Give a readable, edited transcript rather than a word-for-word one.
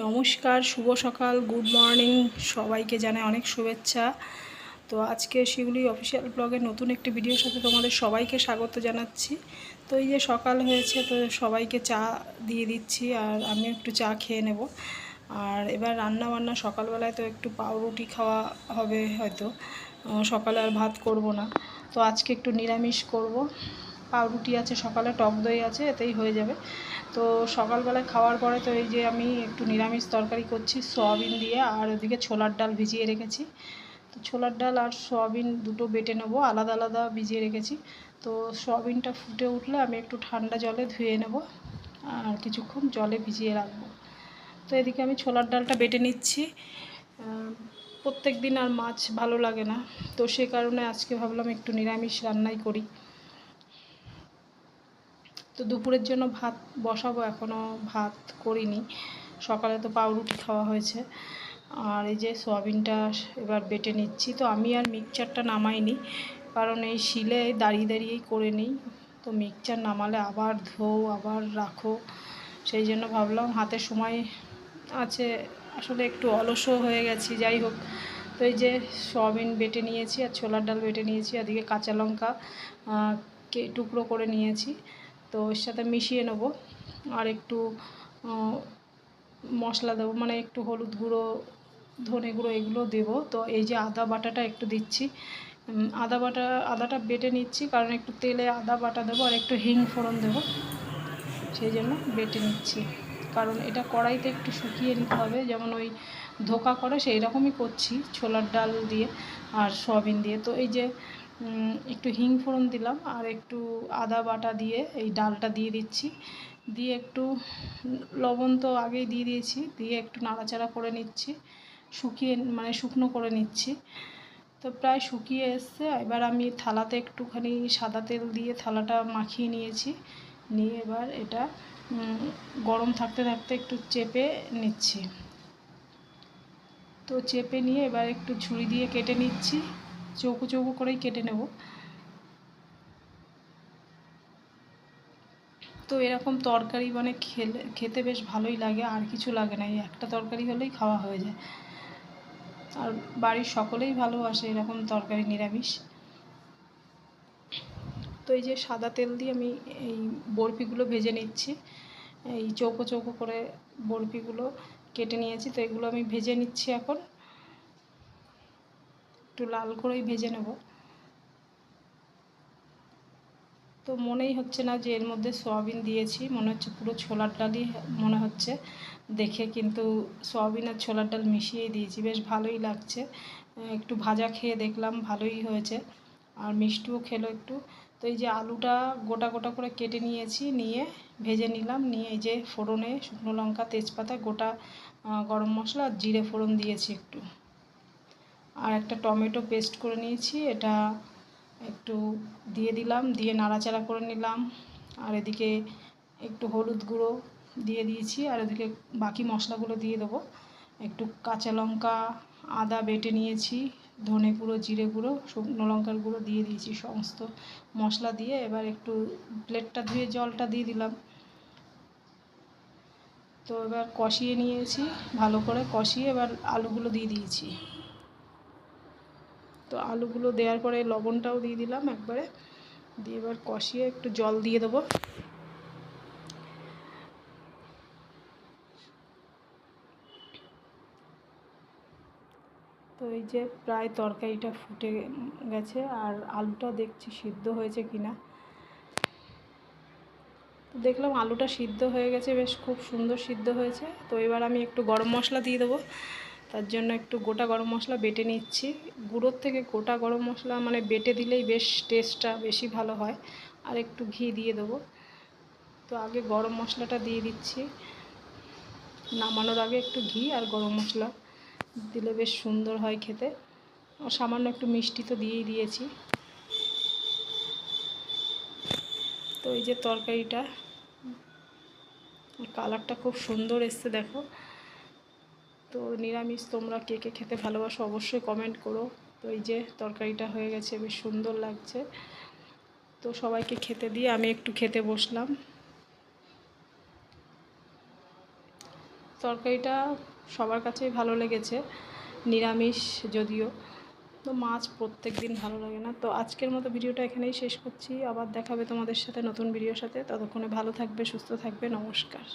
নমস্কার, শুভ সকাল, good morning. সবাইকে জানাই অনেক শুভেচ্ছা। তো আজকে শিউলি অফিসিয়াল ব্লগের নতুন একটি ভিডিওর সাথে তোমাদের সবাইকে স্বাগত জানাচ্ছি। তো এই যে সকাল হয়েছে, তো সবাইকে চা দিয়ে দিচ্ছি আর আমিও একটু চা খেয়ে নেব। আর এবার রান্না বান্না সকালবেলায় তো একটু পাউরুটি খাওয়া হবে হয়তো, সকালে আর ভাত করব না। তো আজকে একটু নিরামিষ করব। পাউরুটি আছে, সকালে টক দই আছে, এতেই হয়ে যাবে। তো সকালবেলায় খাওয়ার পরে তো এই যে আমি একটু নিরামিষ তরকারি করছি সয়াবিন দিয়ে, আর ওদিকে ছোলার ডাল ভিজিয়ে রেখেছি। তো ছোলার ডাল আর সয়াবিন দুটো বেটে নেব, আলাদা আলাদা ভিজিয়ে রেখেছি। তো সয়াবিনটা ফুটে উঠলে আমি একটু ঠান্ডা জলে ধুয়ে নেব আর কিছুক্ষণ জলে ভিজিয়ে রাখবো। তো এদিকে আমি ছোলার ডালটা বেটে নিচ্ছি। প্রত্যেক দিন আর মাছ ভালো লাগে না, তো সে কারণে আজকে ভাবলাম একটু নিরামিষ রান্নাই করি। তো দুপুরের জন্য ভাত বসাবো, এখনও ভাত করিনি। সকালে তো পাউরুটি খাওয়া হয়েছে। আর এই যে সয়াবিনটা এবার বেটে নিচ্ছি। তো আমি আর মিক্সচারটা নামাইনি, কারণ এই শিলে দাঁড়িয়ে দাঁড়িয়েই করে নিই। তো মিক্সচার নামালে আবার ধোও, আবার রাখো, সেই জন্য ভাবলাম হাতে সময় আছে, আসলে একটু অলসও হয়ে গেছি। যাই হোক, তো এই যে সয়াবিন বেটে নিয়েছি আর ছোলার ডাল বেটে নিয়েছি, ওদিকে কাঁচা লঙ্কা টুকরো করে নিয়েছি। তো এর সাথে মিশিয়ে নেব আর একটু মশলা দেবো, মানে একটু হলুদ গুঁড়ো, ধনে গুঁড়ো এগুলো দেবো। তো এই যে আদা বাটাটা একটু দিচ্ছি, আদাটা বেটে নিচ্ছি, কারণ একটু তেলে আদা বাটা দেবো আর একটু হিং ফোড়ন দেবো, সেই জন্য বেটে নিচ্ছি। কারণ এটা কড়াইতে একটু শুকিয়ে নিতে হবে, যেমন ওই ধোকা করে সেই রকমই করছি ছোলার ডাল দিয়ে আর সয়াবিন দিয়ে। তো এই যে একটু হিং ফোড়ন দিলাম আর একটু আদা বাটা দিয়ে এই ডালটা দিয়ে দিচ্ছি, দিয়ে একটু লবণ তো আগেই দিয়ে দিয়েছি, দিয়ে একটু নাড়াচাড়া করে নিচ্ছি, শুকনো করে নিচ্ছি। তো প্রায় শুকিয়ে এসছে। এবার আমি থালাতে একটুখানি সাদা তেল দিয়ে থালাটা মাখিয়ে নিয়েছি, নিয়ে এবার এটা গরম থাকতে থাকতে একটু চেপে নিচ্ছি। তো চেপে নিয়ে এবার একটু ছুরি দিয়ে কেটে নিচ্ছি, চৌকো চৌকো করেই কেটে নেব। তো এরকম তরকারি মানে খেতে বেশ ভালোই লাগে, আর কিছু লাগে না, এই একটা তরকারি হলেই খাওয়া হয়ে যায়। আর বাড়ির সকলেই ভালোবাসে এরকম তরকারি, নিরামিষ। তো এই যে সাদা তেল দিয়ে আমি এই বরফিগুলো ভেজে নিচ্ছি, এই চৌকো চৌকো করে বরফিগুলো কেটে নিয়েছি। তো এগুলো আমি ভেজে নিচ্ছি, এখন একটু লাল করেই ভেজে নেব। তো মনেই হচ্ছে না যে এর মধ্যে সয়াবিন দিয়েছি, মনে হচ্ছে পুরো ছোলার ডালই মনে হচ্ছে দেখে, কিন্তু সয়াবিন আর ছোলার ডাল মিশিয়েই দিয়েছি, বেশ ভালোই লাগছে। একটু ভাজা খেয়ে দেখলাম ভালোই হয়েছে, আর মিষ্টিও খেলো একটু। তো এই যে আলুটা গোটা গোটা করে কেটে নিয়েছি, নিয়ে ভেজে নিলাম, নিয়ে এই যে ফোড়নে শুকনো লঙ্কা, তেজপাতা, গোটা গরম মশলা আর জিরে ফোড়ন দিয়েছি একটু, আর একটা টমেটো পেস্ট করে নিয়েছি, এটা একটু দিয়ে দিলাম, দিয়ে নাড়াচাড়া করে নিলাম। আর এদিকে একটু হলুদ গুঁড়ো দিয়ে দিয়েছি, আর এদিকে বাকি মশলাগুলো দিয়ে দেবো। একটু কাঁচা লঙ্কা, আদা বেটে নিয়েছি, ধনে গুঁড়ো, জিরে গুঁড়ো, শুকনো লঙ্কার গুঁড়ো দিয়ে দিয়েছি, সমস্ত মশলা দিয়ে এবার একটু প্লেটটা ধুয়ে জলটা দিয়ে দিলাম। তো এবার কষিয়ে নিয়েছি, ভালো করে কষিয়ে এবার আলুগুলো দিয়ে দিয়েছি। তো আলুগুলো দেওয়ার পরে লবণটাও দিয়ে দিলাম একবারে, দিয়ে এবার কষিয়ে একটু জল দিয়ে দেবো। তো এই যে প্রায় তরকারিটা ফুটে গেছে, আর আলুটা দেখছি সিদ্ধ হয়েছে কিনা। তো দেখলাম আলুটা সিদ্ধ হয়ে গেছে, বেশ খুব সুন্দর সিদ্ধ হয়েছে। তো এবার আমি একটু গরম মশলা দিয়ে দেবো, তার জন্য একটু গোটা গরম মশলা বেটে নিচ্ছি। গুঁড়োর থেকে গোটা গরম মশলা মানে বেটে দিলেই বেশ টেস্টটা বেশি ভালো হয়। আর একটু ঘি দিয়ে দেবো। তো আগে গরম মশলাটা দিয়ে দিচ্ছি, নামানোর আগে একটু ঘি আর গরম মশলা দিলে বেশ সুন্দর হয় খেতে। আর সামান্য একটু মিষ্টি তো দিয়েই দিয়েছি। তো এই যে তরকারিটা, কালারটা খুব সুন্দর এসছে দেখো। তো নিরামিষ তোমরা কে কে খেতে ভালোবাসো অবশ্যই কমেন্ট করো। তো এই যে তরকারিটা হয়ে গেছে, বেশ সুন্দর লাগছে। তো সবাইকে খেতে দিয়ে আমি একটু খেতে বসলাম। তরকারিটা সবার কাছেই ভালো লেগেছে, নিরামিষ যদিও, তো মাছ প্রত্যেক দিন ভালো লাগে না। তো আজকের মতো ভিডিওটা এখানেই শেষ করছি, আবার দেখাবে তোমাদের সাথে নতুন ভিডিওর সাথে। ততক্ষণে ভালো থাকবে, সুস্থ থাকবে, নমস্কার।